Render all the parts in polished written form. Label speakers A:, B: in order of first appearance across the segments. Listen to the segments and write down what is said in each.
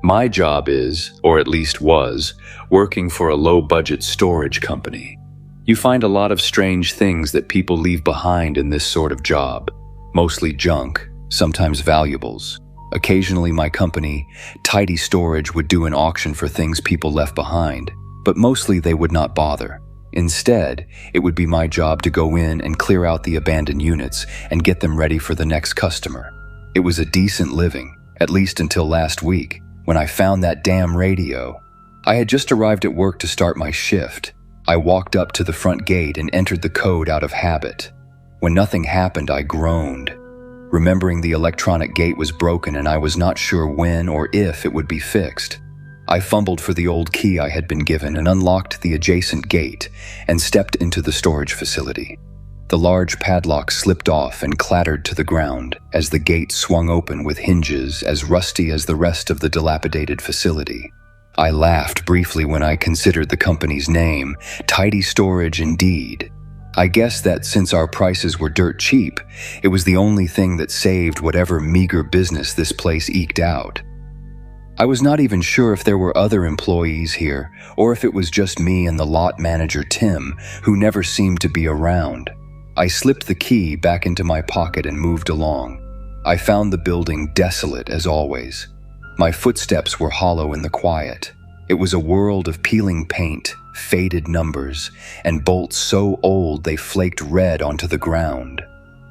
A: My job is, or at least was, working for a low-budget storage company. You find a lot of strange things that people leave behind in this sort of job. Mostly junk, sometimes valuables. Occasionally my company, Tidy Storage, would do an auction for things people left behind, but mostly they would not bother. Instead, it would be my job to go in and clear out the abandoned units and get them ready for the next customer. It was a decent living, at least until last week, when I found that damn radio. I had just arrived at work to start my shift. I walked up to the front gate and entered the code out of habit. When nothing happened, I groaned. Remembering the electronic gate was broken and I was not sure when or if it would be fixed. I fumbled for the old key I had been given and unlocked the adjacent gate and stepped into the storage facility. The large padlock slipped off and clattered to the ground as the gate swung open with hinges as rusty as the rest of the dilapidated facility. I laughed briefly when I considered the company's name, Tidy Storage indeed. I guessed that since our prices were dirt cheap, it was the only thing that saved whatever meager business this place eked out. I was not even sure if there were other employees here, or if it was just me and the lot manager Tim, who never seemed to be around. I slipped the key back into my pocket and moved along. I found the building desolate as always. My footsteps were hollow in the quiet. It was a world of peeling paint, faded numbers, and bolts so old they flaked red onto the ground.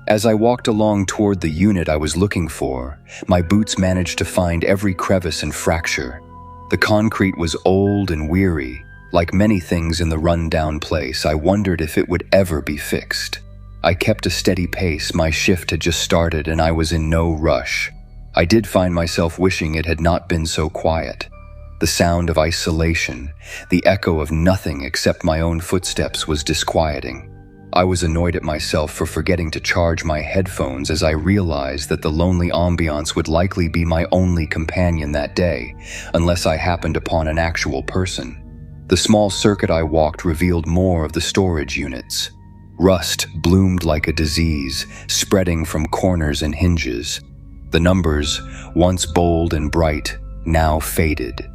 A: As I walked along toward the unit I was looking for, my boots managed to find every crevice and fracture. The concrete was old and weary. Like many things in the run-down place, I wondered if it would ever be fixed. I kept a steady pace. My shift had just started and I was in no rush. I did find myself wishing it had not been so quiet. The sound of isolation, the echo of nothing except my own footsteps, was disquieting. I was annoyed at myself for forgetting to charge my headphones as I realized that the lonely ambiance would likely be my only companion that day, unless I happened upon an actual person. The small circuit I walked revealed more of the storage units. Rust bloomed like a disease, spreading from corners and hinges. The numbers, once bold and bright, now faded.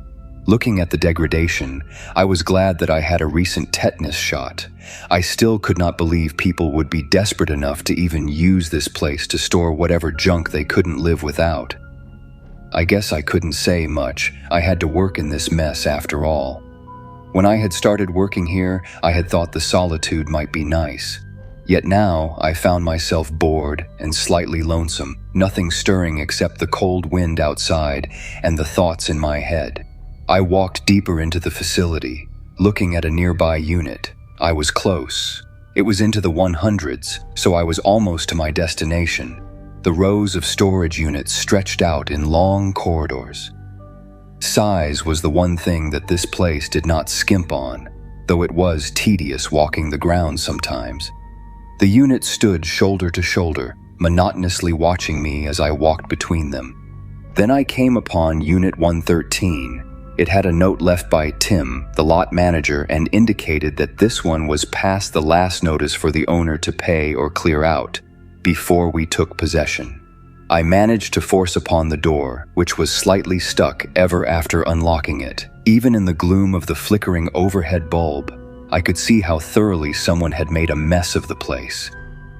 A: Looking at the degradation, I was glad that I had a recent tetanus shot. I still could not believe people would be desperate enough to even use this place to store whatever junk they couldn't live without. I guess I couldn't say much. I had to work in this mess after all. When I had started working here, I had thought the solitude might be nice. Yet now, I found myself bored and slightly lonesome, nothing stirring except the cold wind outside and the thoughts in my head. I walked deeper into the facility, looking at a nearby unit. I was close. It was into the 100s, so I was almost to my destination. The rows of storage units stretched out in long corridors. Size was the one thing that this place did not skimp on, though it was tedious walking the ground sometimes. The units stood shoulder to shoulder, monotonously watching me as I walked between them. Then I came upon Unit 113. It had a note left by Tim, the lot manager, and indicated that this one was past the last notice for the owner to pay or clear out, before we took possession. I managed to force upon the door, which was slightly stuck ever after unlocking it. Even in the gloom of the flickering overhead bulb, I could see how thoroughly someone had made a mess of the place.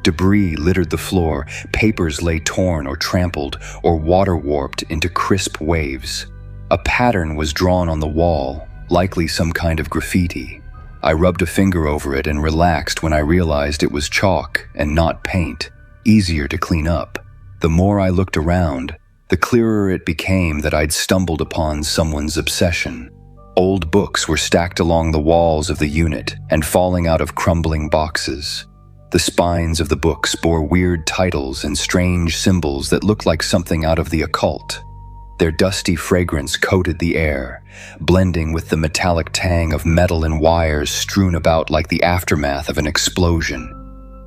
A: Debris littered the floor, papers lay torn or trampled, or water-warped into crisp waves. A pattern was drawn on the wall, likely some kind of graffiti. I rubbed a finger over it and relaxed when I realized it was chalk and not paint, easier to clean up. The more I looked around, the clearer it became that I'd stumbled upon someone's obsession. Old books were stacked along the walls of the unit and falling out of crumbling boxes. The spines of the books bore weird titles and strange symbols that looked like something out of the occult. Their dusty fragrance coated the air, blending with the metallic tang of metal and wires strewn about like the aftermath of an explosion.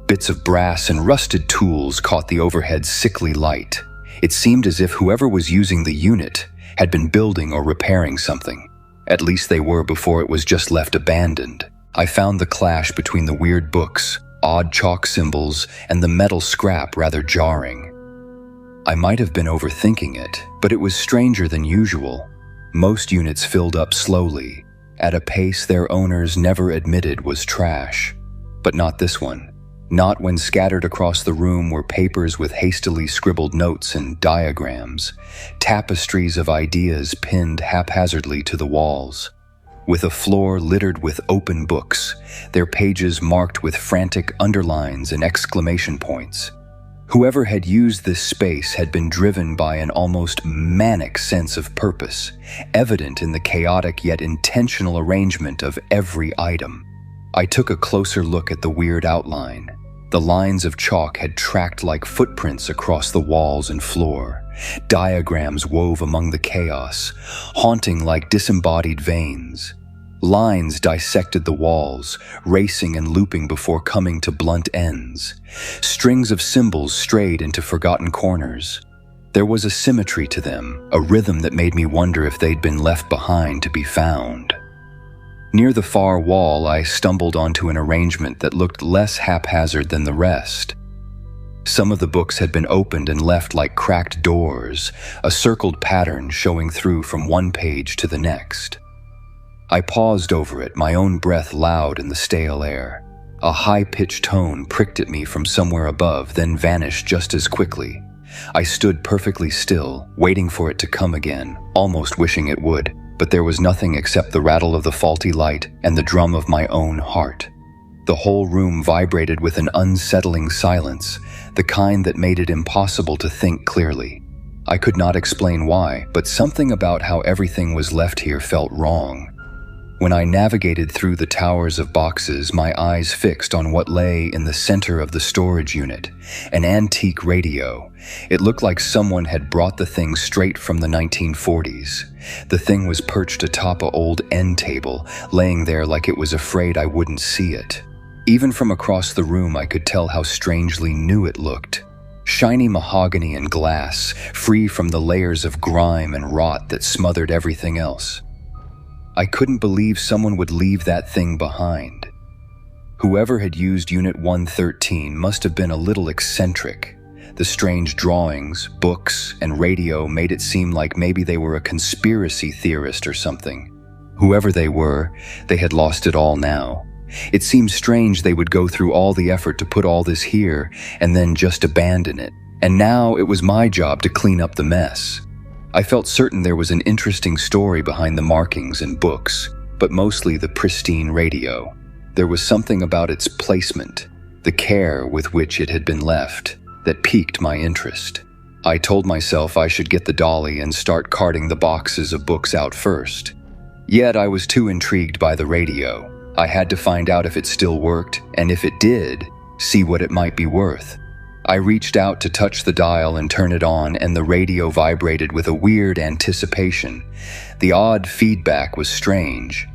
A: Bits of brass and rusted tools caught the overhead sickly light. It seemed as if whoever was using the unit had been building or repairing something. At least they were before it was just left abandoned. I found the clash between the weird books, odd chalk symbols, and the metal scrap rather jarring. I might have been overthinking it, but it was stranger than usual. Most units filled up slowly, at a pace their owners never admitted was trash. But not this one. Not when scattered across the room were papers with hastily scribbled notes and diagrams, tapestries of ideas pinned haphazardly to the walls, with a floor littered with open books, their pages marked with frantic underlines and exclamation points. Whoever had used this space had been driven by an almost manic sense of purpose, evident in the chaotic yet intentional arrangement of every item. I took a closer look at the weird outline. The lines of chalk had tracked like footprints across the walls and floor, diagrams wove among the chaos, haunting like disembodied veins. Lines dissected the walls, racing and looping before coming to blunt ends. Strings of symbols strayed into forgotten corners. There was a symmetry to them, a rhythm that made me wonder if they'd been left behind to be found. Near the far wall, I stumbled onto an arrangement that looked less haphazard than the rest. Some of the books had been opened and left like cracked doors, a circled pattern showing through from one page to the next. I paused over it, my own breath loud in the stale air. A high-pitched tone pricked at me from somewhere above, then vanished just as quickly. I stood perfectly still, waiting for it to come again, almost wishing it would, but there was nothing except the rattle of the faulty light and the drum of my own heart. The whole room vibrated with an unsettling silence, the kind that made it impossible to think clearly. I could not explain why, but something about how everything was left here felt wrong. When I navigated through the towers of boxes, my eyes fixed on what lay in the center of the storage unit, an antique radio. It looked like someone had brought the thing straight from the 1940s. The thing was perched atop an old end table, laying there like it was afraid I wouldn't see it. Even from across the room, I could tell how strangely new it looked. Shiny mahogany and glass, free from the layers of grime and rot that smothered everything else. I couldn't believe someone would leave that thing behind. Whoever had used Unit 113 must have been a little eccentric. The strange drawings, books, and radio made it seem like maybe they were a conspiracy theorist or something. Whoever they were, they had lost it all now. It seemed strange they would go through all the effort to put all this here and then just abandon it. And now it was my job to clean up the mess. I felt certain there was an interesting story behind the markings and books, but mostly the pristine radio. There was something about its placement, the care with which it had been left, that piqued my interest. I told myself I should get the dolly and start carting the boxes of books out first. Yet I was too intrigued by the radio. I had to find out if it still worked, and if it did, see what it might be worth. I reached out to touch the dial and turn it on, and the radio vibrated with a weird anticipation. The odd feedback was strange.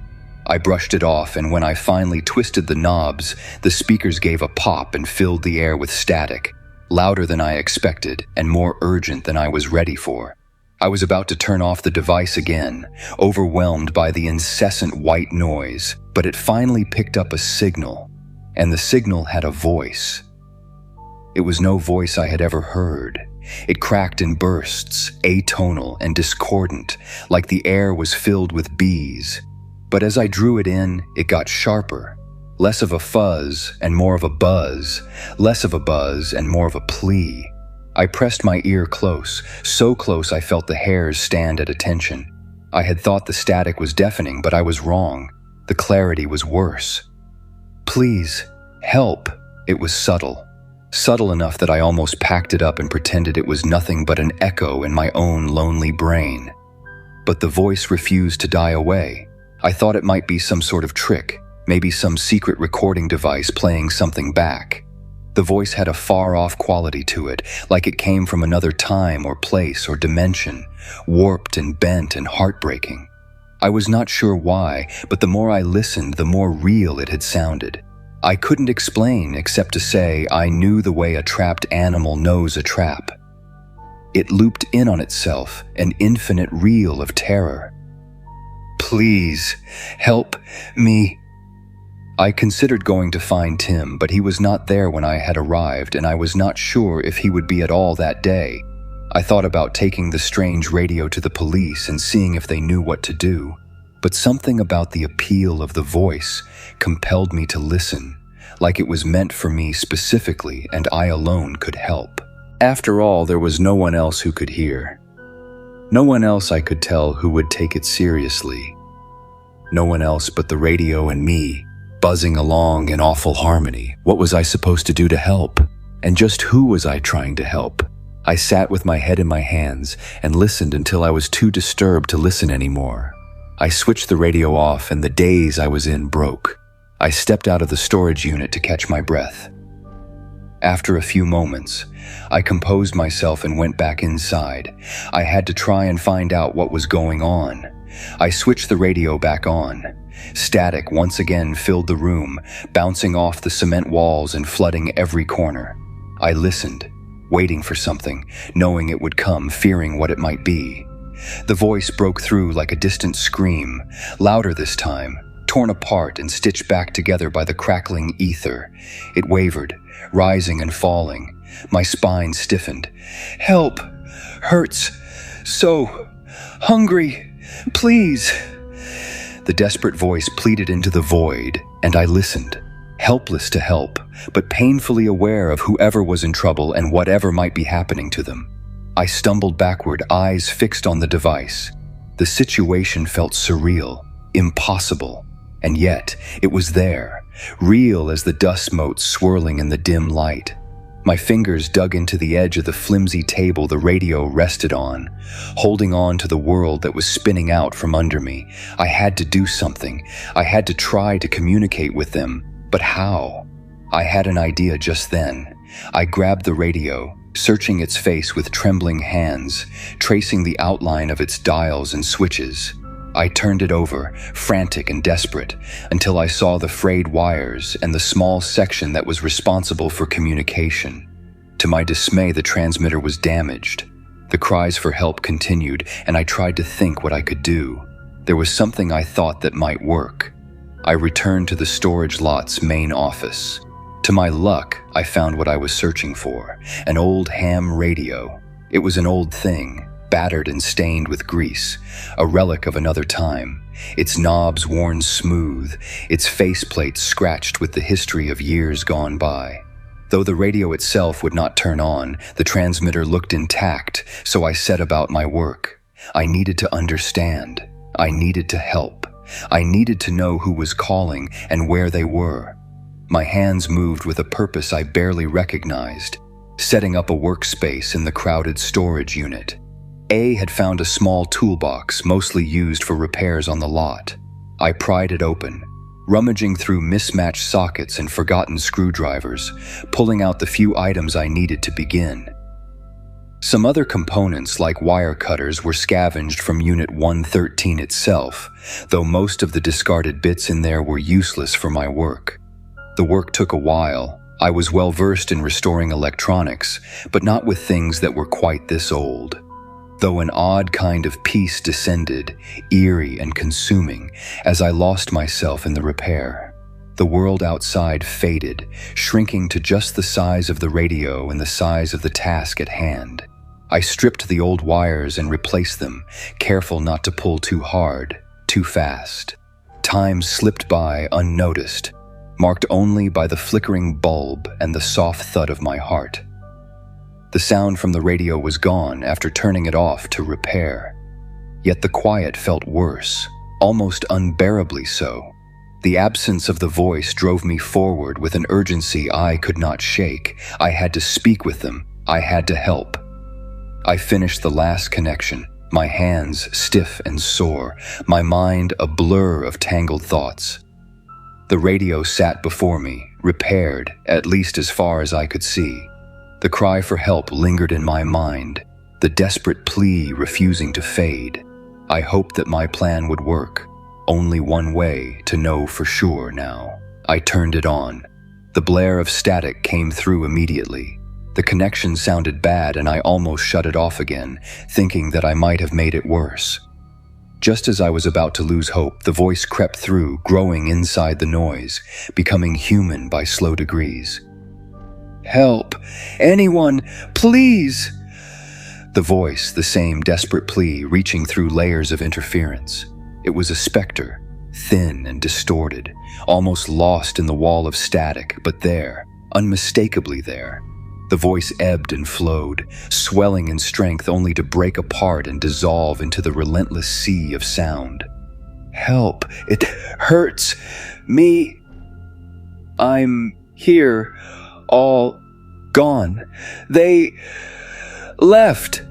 A: I brushed it off, and when I finally twisted the knobs, the speakers gave a pop and filled the air with static, louder than I expected and more urgent than I was ready for. I was about to turn off the device again, overwhelmed by the incessant white noise, but it finally picked up a signal, and the signal had a voice. It was no voice I had ever heard. It cracked in bursts, atonal and discordant, like the air was filled with bees. But as I drew it in, it got sharper. Less of a fuzz and more of a buzz, less of a buzz and more of a plea. I pressed my ear close, so close I felt the hairs stand at attention. I had thought the static was deafening, but I was wrong. The clarity was worse. "Please, help." It was subtle. Subtle enough that I almost packed it up and pretended it was nothing but an echo in my own lonely brain. But the voice refused to die away. I thought it might be some sort of trick, maybe some secret recording device playing something back. The voice had a far-off quality to it, like it came from another time or place or dimension, warped and bent and heartbreaking. I was not sure why, but the more I listened, the more real it had sounded. I couldn't explain except to say I knew the way a trapped animal knows a trap. It looped in on itself, an infinite reel of terror. "Please, help me." I considered going to find Tim, but he was not there when I had arrived, and I was not sure if he would be at all that day. I thought about taking the strange radio to the police and seeing if they knew what to do, but something about the appeal of the voice compelled me to listen, like it was meant for me specifically and I alone could help. After all, there was no one else who could hear. No one else I could tell who would take it seriously. No one else but the radio and me, buzzing along in awful harmony. What was I supposed to do to help? And just who was I trying to help? I sat with my head in my hands and listened until I was too disturbed to listen anymore. I switched the radio off and the daze I was in broke. I stepped out of the storage unit to catch my breath. After a few moments, I composed myself and went back inside. I had to try and find out what was going on. I switched the radio back on. Static once again filled the room, bouncing off the cement walls and flooding every corner. I listened, waiting for something, knowing it would come, fearing what it might be. The voice broke through like a distant scream, louder this time, torn apart and stitched back together by the crackling ether. It wavered, rising and falling. My spine stiffened. "Help! Hurts! So hungry! Please!" The desperate voice pleaded into the void, and I listened, helpless to help, but painfully aware of whoever was in trouble and whatever might be happening to them. I stumbled backward, eyes fixed on the device. The situation felt surreal, impossible, and yet it was there, real as the dust motes swirling in the dim light. My fingers dug into the edge of the flimsy table the radio rested on, holding on to the world that was spinning out from under me. I had to do something. I had to try to communicate with them. But how? I had an idea just then. I grabbed the radio, searching its face with trembling hands, tracing the outline of its dials and switches. I turned it over, frantic and desperate, until I saw the frayed wires and the small section that was responsible for communication. To my dismay, the transmitter was damaged. The cries for help continued, and I tried to think what I could do. There was something I thought that might work. I returned to the storage lot's main office. To my luck, I found what I was searching for, an old ham radio. It was an old thing, battered and stained with grease, a relic of another time, its knobs worn smooth, its faceplate scratched with the history of years gone by. Though the radio itself would not turn on, the transmitter looked intact, so I set about my work. I needed to understand. I needed to help. I needed to know who was calling and where they were. My hands moved with a purpose I barely recognized, setting up a workspace in the crowded storage unit. A had found a small toolbox, mostly used for repairs on the lot. I pried it open, rummaging through mismatched sockets and forgotten screwdrivers, pulling out the few items I needed to begin. Some other components, like wire cutters, were scavenged from Unit 113 itself, though most of the discarded bits in there were useless for my work. The work took a while. I was well versed in restoring electronics, but not with things that were quite this old. Though an odd kind of peace descended, eerie and consuming, as I lost myself in the repair. The world outside faded, shrinking to just the size of the radio and the size of the task at hand. I stripped the old wires and replaced them, careful not to pull too hard, too fast. Time slipped by unnoticed, marked only by the flickering bulb and the soft thud of my heart. The sound from the radio was gone after turning it off to repair. Yet the quiet felt worse, almost unbearably so. The absence of the voice drove me forward with an urgency I could not shake. I had to speak with them. I had to help. I finished the last connection, my hands stiff and sore, my mind a blur of tangled thoughts. The radio sat before me, repaired, at least as far as I could see. The cry for help lingered in my mind, the desperate plea refusing to fade. I hoped that my plan would work. Only one way to know for sure now. I turned it on. The blare of static came through immediately. The connection sounded bad and I almost shut it off again, thinking that I might have made it worse. Just as I was about to lose hope, the voice crept through, growing inside the noise, becoming human by slow degrees. "Help! Anyone! Please! The voice, the same desperate plea, reaching through layers of interference. It was a specter, thin and distorted, almost lost in the wall of static, but there, unmistakably there. The voice ebbed and flowed, swelling in strength only to break apart and dissolve into the relentless sea of sound. "Help! It hurts! Me! I'm here, all gone. They left!"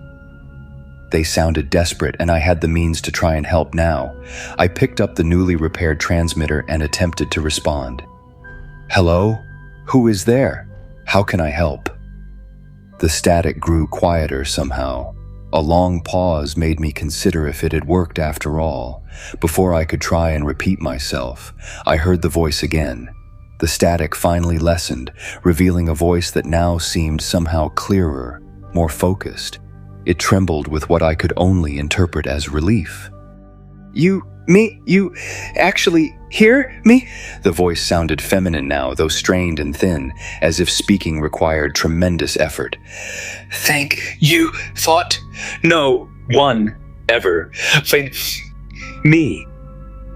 A: They sounded desperate, and I had the means to try and help now. I picked up the newly repaired transmitter and attempted to respond. "Hello? Who is there? How can I help?" The static grew quieter somehow. A long pause made me consider if it had worked after all. Before I could try and repeat myself, I heard the voice again. The static finally lessened, revealing a voice that now seemed somehow clearer, more focused. It trembled with what I could only interpret as relief. You actually hear me?" The voice sounded feminine now, though strained and thin, as if speaking required tremendous effort. "Thank you, thought no one ever find me."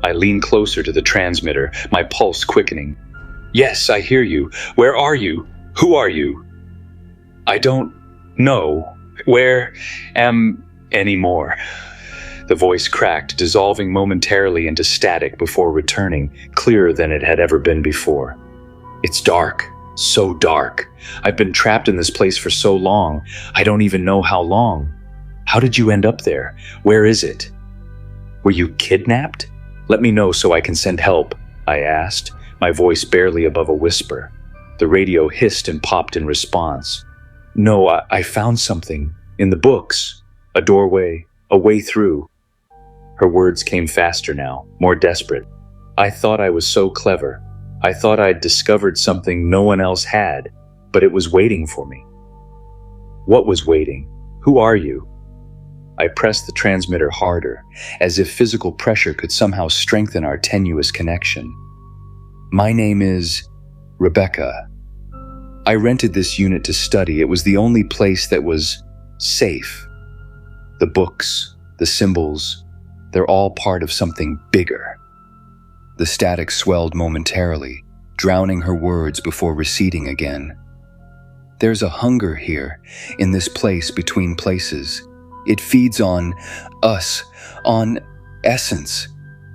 A: I leaned closer to the transmitter, my pulse quickening. "Yes, I hear you. Where are you? Who are you?" "I don't know where am anymore." The voice cracked, dissolving momentarily into static before returning, clearer than it had ever been before. "It's dark, so dark. I've been trapped in this place for so long. I don't even know how long. How did you end up there? Where is it?" "Were you kidnapped? Let me know so I can send help," I asked, my voice barely above a whisper. The radio hissed and popped in response. "No, I found something. In the books. A doorway, a way through." Her words came faster now, more desperate. I thought I was so clever. I thought I'd discovered something no one else had, but it was waiting for me. "What was waiting? Who are you?" I pressed the transmitter harder, as if physical pressure could somehow strengthen our tenuous connection. "My name is Rebecca. I rented this unit to study. It was the only place that was safe. The books, the symbols, they're all part of something bigger." The static swelled momentarily, drowning her words before receding again. "There's a hunger here, in this place between places. It feeds on us, on essence.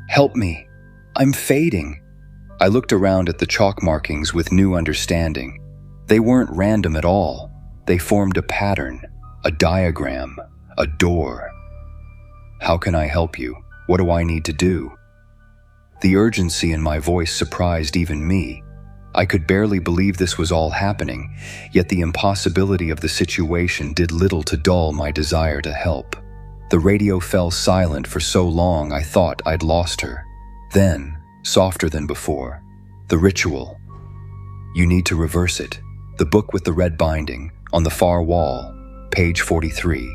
A: Help me. I'm fading." I looked around at the chalk markings with new understanding. They weren't random at all. They formed a pattern, a diagram, a door. "How can I help you? What do I need to do?" The urgency in my voice surprised even me. I could barely believe this was all happening, yet the impossibility of the situation did little to dull my desire to help. The radio fell silent for so long I thought I'd lost her. Then, softer than before, "The ritual. You need to reverse it. The book with the red binding, on the far wall, page 43.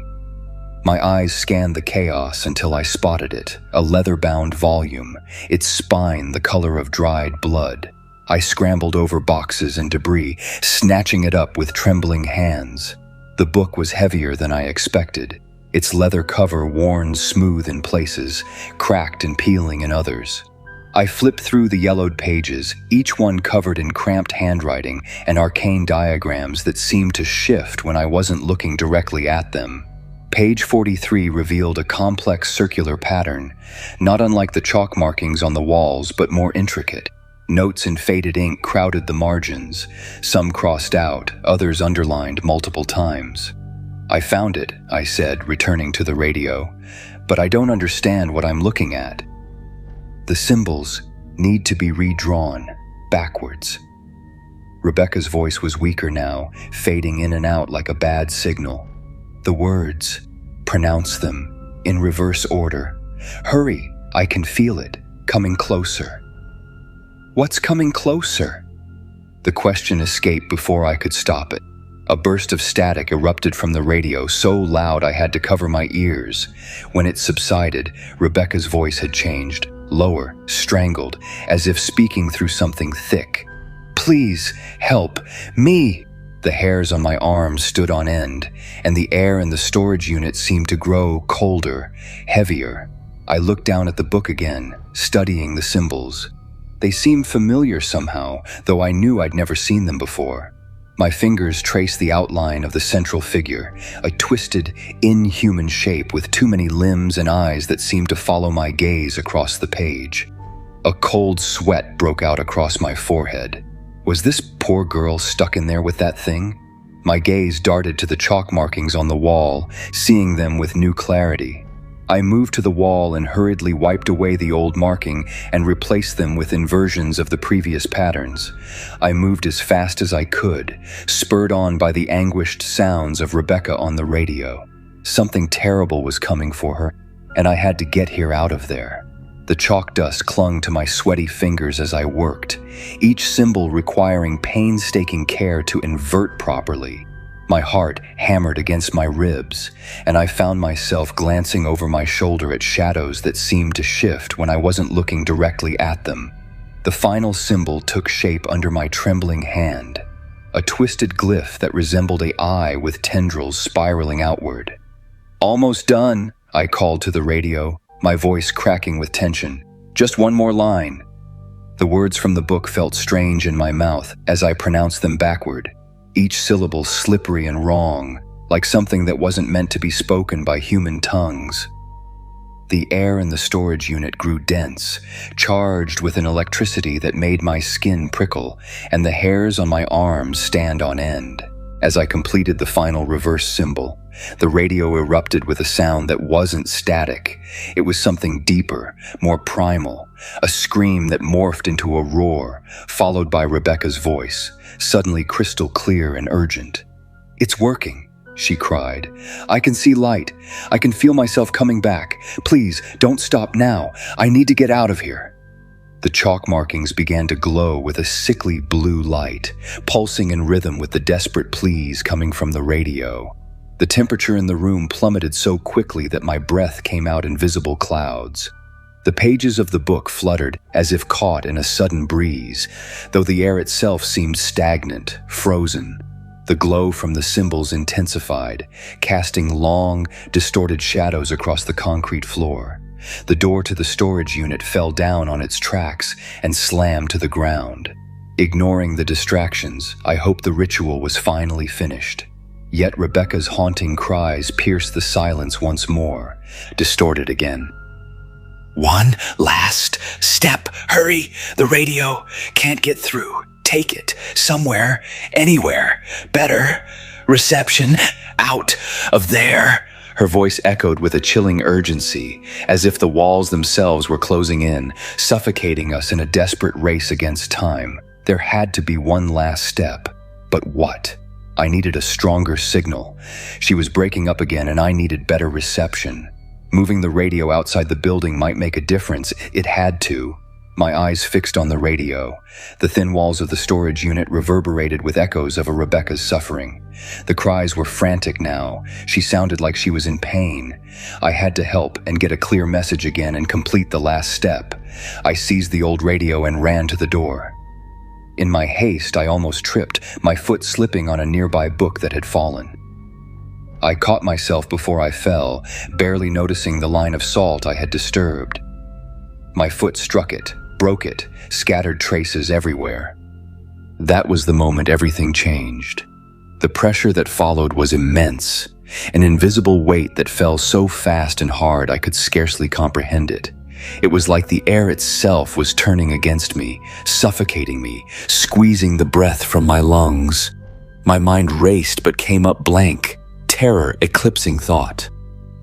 A: My eyes scanned the chaos until I spotted it, a leather-bound volume, its spine the color of dried blood. I scrambled over boxes and debris, snatching it up with trembling hands. The book was heavier than I expected, its leather cover worn smooth in places, cracked and peeling in others. I flipped through the yellowed pages, each one covered in cramped handwriting and arcane diagrams that seemed to shift when I wasn't looking directly at them. Page 43 revealed a complex circular pattern, not unlike the chalk markings on the walls, but more intricate. Notes in faded ink crowded the margins, some crossed out, others underlined multiple times. "I found it," I said, returning to the radio, "but I don't understand what I'm looking at." "The symbols need to be redrawn, backwards." Rebecca's voice was weaker now, fading in and out like a bad signal. "The words, pronounce them, in reverse order. Hurry, I can feel it, coming closer." "What's coming closer?" The question escaped before I could stop it. A burst of static erupted from the radio, so loud I had to cover my ears. When it subsided, Rebecca's voice had changed, lower, strangled, as if speaking through something thick. "Please, help me." The hairs on my arms stood on end, and the air in the storage unit seemed to grow colder, heavier. I looked down at the book again, studying the symbols. They seemed familiar somehow, though I knew I'd never seen them before. My fingers traced the outline of the central figure, a twisted, inhuman shape with too many limbs and eyes that seemed to follow my gaze across the page. A cold sweat broke out across my forehead. Was this poor girl stuck in there with that thing? My gaze darted to the chalk markings on the wall, seeing them with new clarity. I moved to the wall and hurriedly wiped away the old marking and replaced them with inversions of the previous patterns. I moved as fast as I could, spurred on by the anguished sounds of Rebecca on the radio. Something terrible was coming for her, and I had to get her out of there. The chalk dust clung to my sweaty fingers as I worked, each symbol requiring painstaking care to invert properly. My heart hammered against my ribs, and I found myself glancing over my shoulder at shadows that seemed to shift when I wasn't looking directly at them. The final symbol took shape under my trembling hand, a twisted glyph that resembled an eye with tendrils spiraling outward. "Almost done," I called to the radio, my voice cracking with tension. "Just one more line." The words from the book felt strange in my mouth as I pronounced them backward, each syllable slippery and wrong, like something that wasn't meant to be spoken by human tongues. The air in the storage unit grew dense, charged with an electricity that made my skin prickle and the hairs on my arms stand on end. As I completed the final reverse symbol, the radio erupted with a sound that wasn't static. It was something deeper, more primal, a scream that morphed into a roar, followed by Rebecca's voice, suddenly crystal clear and urgent. "It's working," she cried. "I can see light. I can feel myself coming back. Please, don't stop now. I need to get out of here." The chalk markings began to glow with a sickly blue light, pulsing in rhythm with the desperate pleas coming from the radio. The temperature in the room plummeted so quickly that my breath came out in visible clouds. The pages of the book fluttered as if caught in a sudden breeze, though the air itself seemed stagnant, frozen. The glow from the symbols intensified, casting long, distorted shadows across the concrete floor. The door to the storage unit fell down on its tracks and slammed to the ground. Ignoring the distractions, I hoped the ritual was finally finished. Yet Rebecca's haunting cries pierced the silence once more, distorted again.
B: "One last step. Hurry! The radio can't get through. Take it. Somewhere. Anywhere. Better. Reception. Out of there."
A: Her voice echoed with a chilling urgency, as if the walls themselves were closing in, suffocating us in a desperate race against time. There had to be one last step. But what? I needed a stronger signal. She was breaking up again, and I needed better reception. Moving the radio outside the building might make a difference. It had to. My eyes fixed on the radio. The thin walls of the storage unit reverberated with echoes of Rebecca's suffering. The cries were frantic now. She sounded like she was in pain. I had to help and get a clear message again and complete the last step. I seized the old radio and ran to the door. In my haste, I almost tripped, my foot slipping on a nearby book that had fallen. I caught myself before I fell, barely noticing the line of salt I had disturbed. My foot struck it, broke it, scattered traces everywhere. That was the moment everything changed. The pressure that followed was immense, an invisible weight that fell so fast and hard I could scarcely comprehend it. It was like the air itself was turning against me, suffocating me, squeezing the breath from my lungs. My mind raced but came up blank, terror eclipsing thought.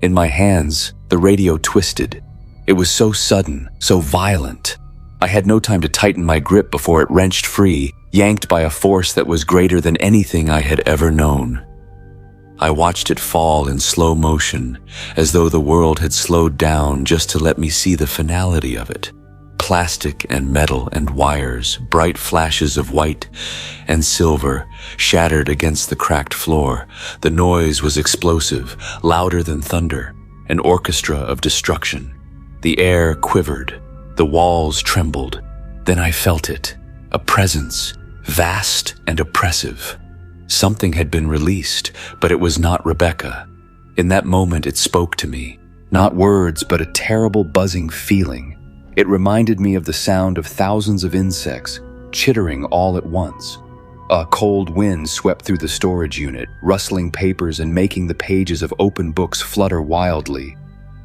A: In my hands, the radio twisted. It was so sudden, so violent. I had no time to tighten my grip before it wrenched free, yanked by a force that was greater than anything I had ever known. I watched it fall in slow motion, as though the world had slowed down just to let me see the finality of it. Plastic and metal and wires, bright flashes of white and silver, shattered against the cracked floor. The noise was explosive, louder than thunder, an orchestra of destruction. The air quivered, the walls trembled. Then I felt it, a presence, vast and oppressive. Something had been released, but it was not Rebecca. In that moment, it spoke to me. Not words, but a terrible buzzing feeling. It reminded me of the sound of thousands of insects, chittering all at once. A cold wind swept through the storage unit, rustling papers and making the pages of open books flutter wildly.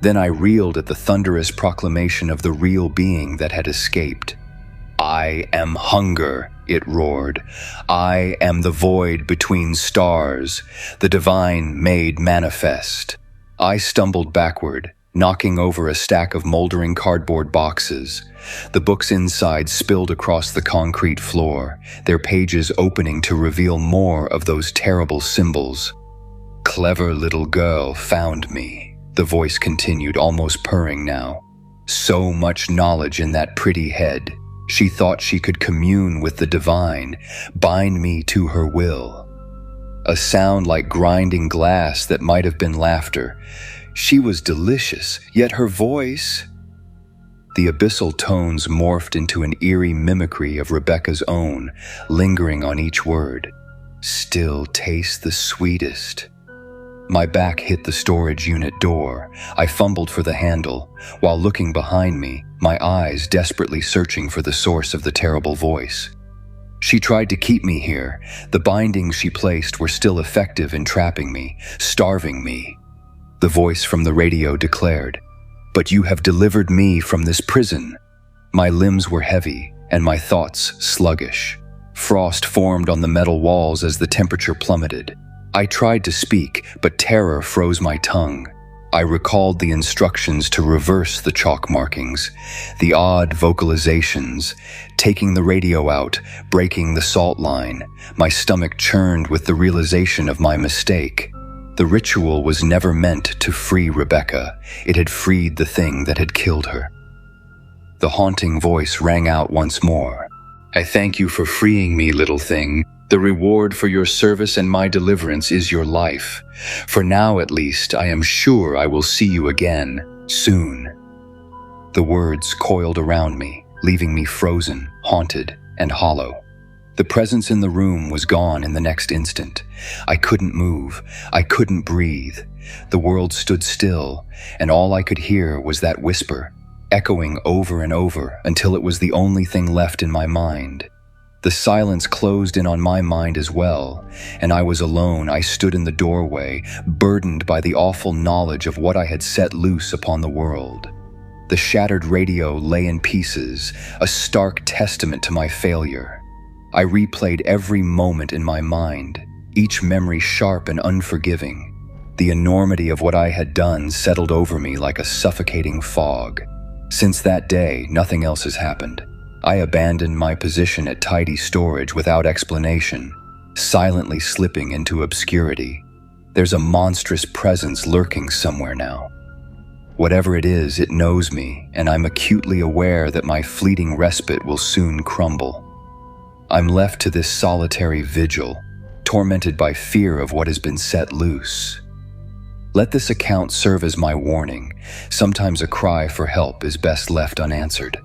A: Then I reeled at the thunderous proclamation of the real being that had escaped. "I am hunger," it roared. "I am the void between stars, the divine made manifest." I stumbled backward, knocking over a stack of moldering cardboard boxes. The books inside spilled across the concrete floor, their pages opening to reveal more of those terrible symbols. "Clever little girl found me," the voice continued, almost purring now. "So much knowledge in that pretty head. She thought she could commune with the divine, bind me to her will." A sound like grinding glass that might have been laughter. She was delicious, yet her voice... The abyssal tones morphed into an eerie mimicry of Rebecca's own, lingering on each word. "Still tastes the sweetest." My back hit the storage unit door. I fumbled for the handle, while looking behind me, my eyes desperately searching for the source of the terrible voice. She tried to keep me here. The bindings she placed were still effective in trapping me, starving me. The voice from the radio declared, "But you have delivered me from this prison." My limbs were heavy, and my thoughts sluggish. Frost formed on the metal walls as the temperature plummeted. I tried to speak, but terror froze my tongue. I recalled the instructions to reverse the chalk markings, the odd vocalizations, taking the radio out, breaking the salt line. My stomach churned with the realization of my mistake. The ritual was never meant to free Rebecca. It had freed the thing that had killed her. The haunting voice rang out once more. "I thank you for freeing me, little thing. The reward for your service and my deliverance is your life. For now, at least, I am sure I will see you again, soon." The words coiled around me, leaving me frozen, haunted, and hollow. The presence in the room was gone in the next instant. I couldn't move. I couldn't breathe. The world stood still, and all I could hear was that whisper, echoing over and over until it was the only thing left in my mind. The silence closed in on my mind as well, and I was alone. I stood in the doorway, burdened by the awful knowledge of what I had set loose upon the world. The shattered radio lay in pieces, a stark testament to my failure. I replayed every moment in my mind, each memory sharp and unforgiving. The enormity of what I had done settled over me like a suffocating fog. Since that day, nothing else has happened. I abandoned my position at tidy storage without explanation, silently slipping into obscurity. There's a monstrous presence lurking somewhere now. Whatever it is, it knows me, and I'm acutely aware that my fleeting respite will soon crumble. I'm left to this solitary vigil, tormented by fear of what has been set loose. Let this account serve as my warning. Sometimes a cry for help is best left unanswered.